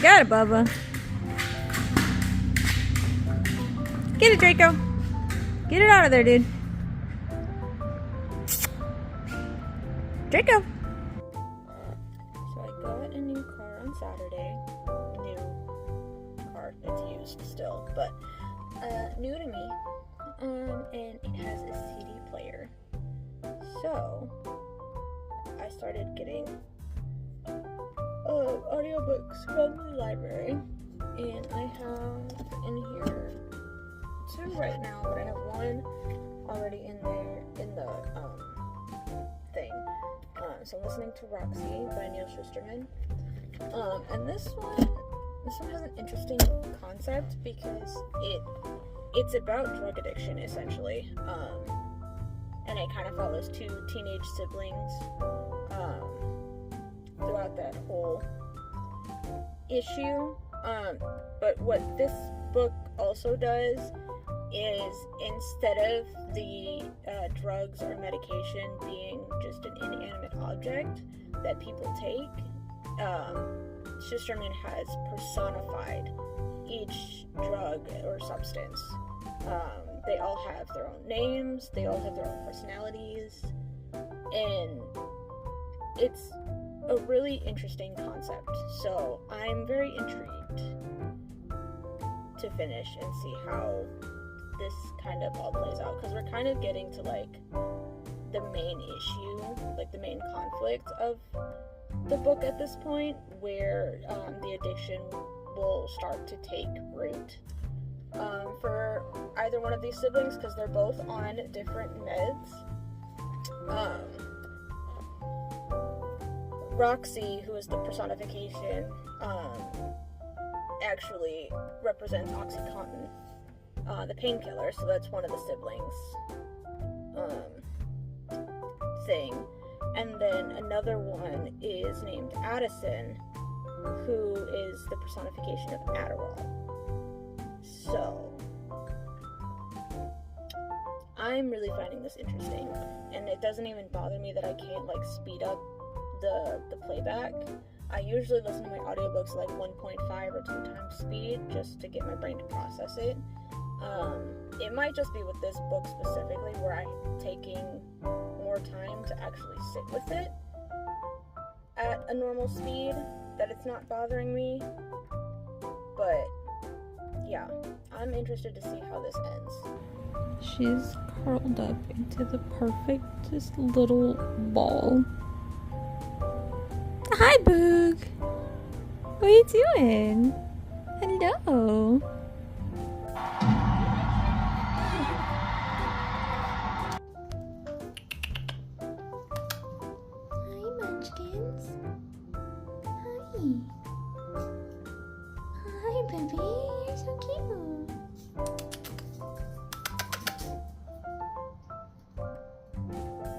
Got it, Bubba. Get it, Draco. Get it out of there, dude. Draco. So I got a new car on Saturday. New car. It's used still, but new to me. And it has a CD player. So I started getting audiobooks from the library, and I have in here 2 right now, but I have 1 already in there in the thing. So I'm listening to Roxy by Neil Shusterman, and this one has an interesting concept because it's about drug addiction essentially, and it kind of follows 2 teenage siblings throughout that whole issue. But what this book also does is, instead of the drugs or medication being just an inanimate object that people take, Schusterman has personified each drug or substance. They all have their own names, they all have their own personalities, and it's a really interesting concept. So I'm very intrigued to finish and see how this kind of all plays out, because we're kind of getting to like the main issue, like the main conflict of the book at this point, where the addiction will start to take root for either one of these siblings, because they're both on different meds. Roxy, who is the personification, actually represents OxyContin, the painkiller, so that's one of the siblings thing. And then another one is named Addison, who is the personification of Adderall. So I'm really finding this interesting, and it doesn't even bother me that I can't like speed up the playback. I usually listen to my audiobooks like 1.5 or 2 times speed just to get my brain to process it. It might just be with this book specifically where I'm taking more time to actually sit with it at a normal speed, that it's not bothering me. But yeah, I'm interested to see how this ends. She's curled up into the perfectest little ball. Hi, Boog. What are you doing? Hello. Hi, Munchkins. Hi. Hi, baby. You're so cute.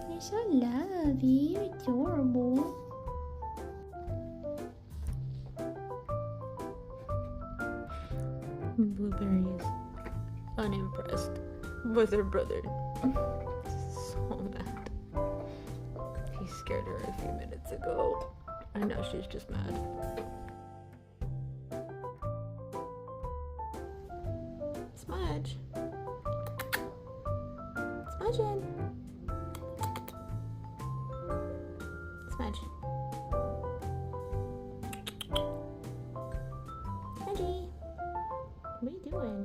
You're so lovely. You're adorable. Blueberry is unimpressed with her brother. So mad. He scared her a few minutes ago, and now she's just mad. Smudge. Smudging. Smudge. Smudgy. What are you doing?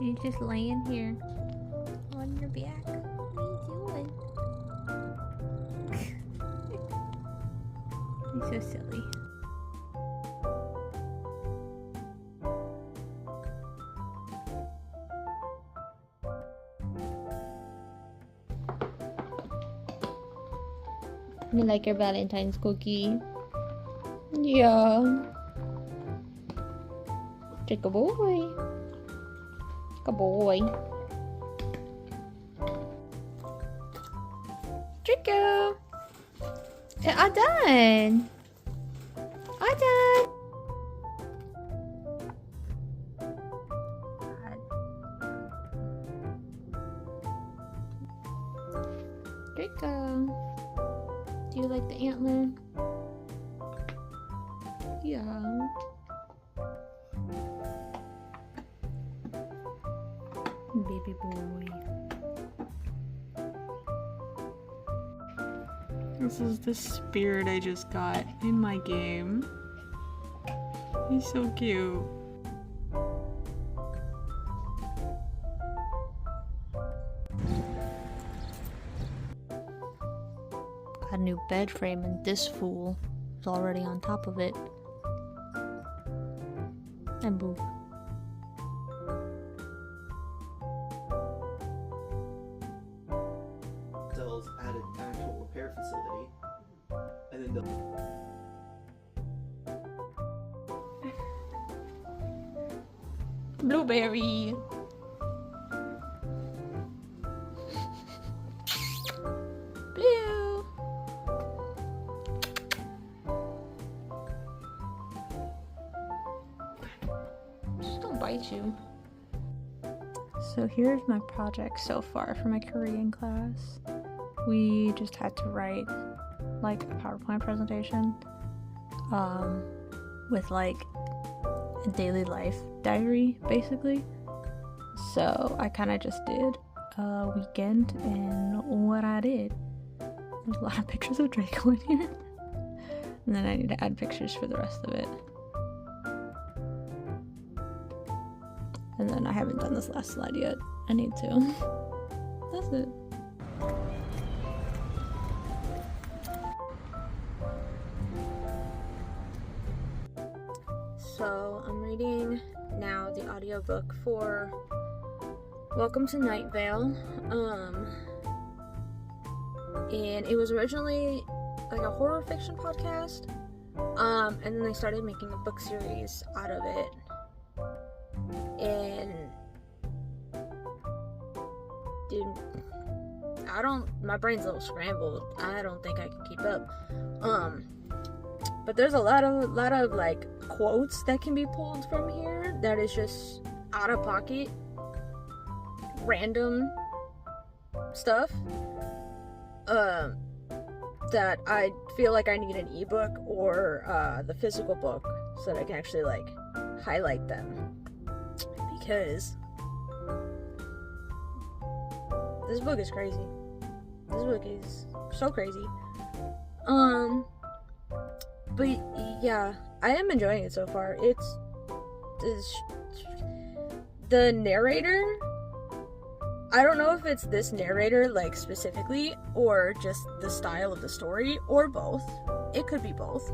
You're just laying here on your back. What are you doing? You're so silly. You like your Valentine's cookie? Yeah. Take a boy. Good boy. Draco. I'm done. I'm done. Draco. Do you like the antler? Yeah. Baby boy. This is the spirit I just got in my game. He's so cute. Got a new bed frame and this fool is already on top of it. And boo. At an actual repair facility, and then Blueberry. Blue. Just don't bite you. So here's my project so far for my Korean class. We just had to write like a PowerPoint presentation with like a daily life diary basically. So I kind of just did a weekend and what I did. There's a lot of pictures of Draco in here. And then I need to add pictures for the rest of it. And then I haven't done this last slide yet. I need to. That's it. So I'm reading now the audiobook for Welcome to Night Vale. And it was originally like a horror fiction podcast. And then they started making a book series out of it. And dude, my brain's a little scrambled. I don't think I can keep up. But there's a lot of like quotes that can be pulled from here that is just out of pocket, random stuff that I feel like I need an ebook or the physical book so that I can actually like highlight them, because this book is crazy. This book is so crazy. But yeah, I am enjoying it so far. It's the narrator. I don't know if it's this narrator, like, specifically, or just the style of the story, or both. It could be both.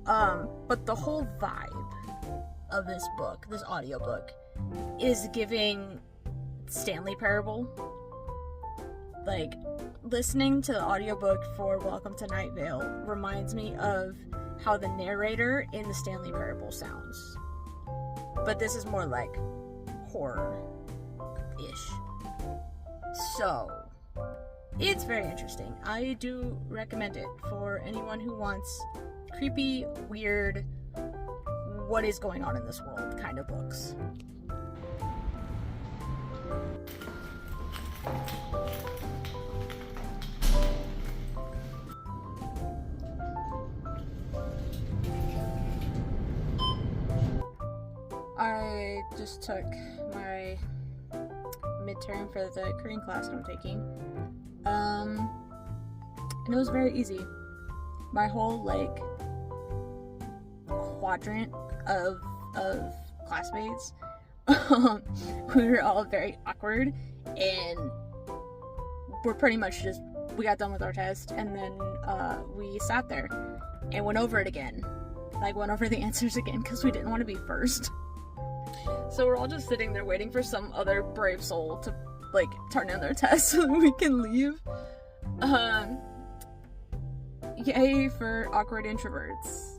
But the whole vibe of this book, this audiobook, is giving Stanley Parable. Like, listening to the audiobook for Welcome to Night Vale reminds me of how the narrator in the Stanley Parable sounds. But this is more like horror-ish. So, it's very interesting. I do recommend it for anyone who wants creepy, weird, what is going on in this world kind of books. I just took my midterm for the Korean class that I'm taking, and it was very easy. My whole like quadrant of classmates, we were all very awkward, and we're pretty much just, we got done with our test, and then we sat there and went over it again, like went over the answers again, because we didn't want to be first. So we're all just sitting there waiting for some other brave soul to, like, turn in their test so that we can leave. Yay for awkward introverts.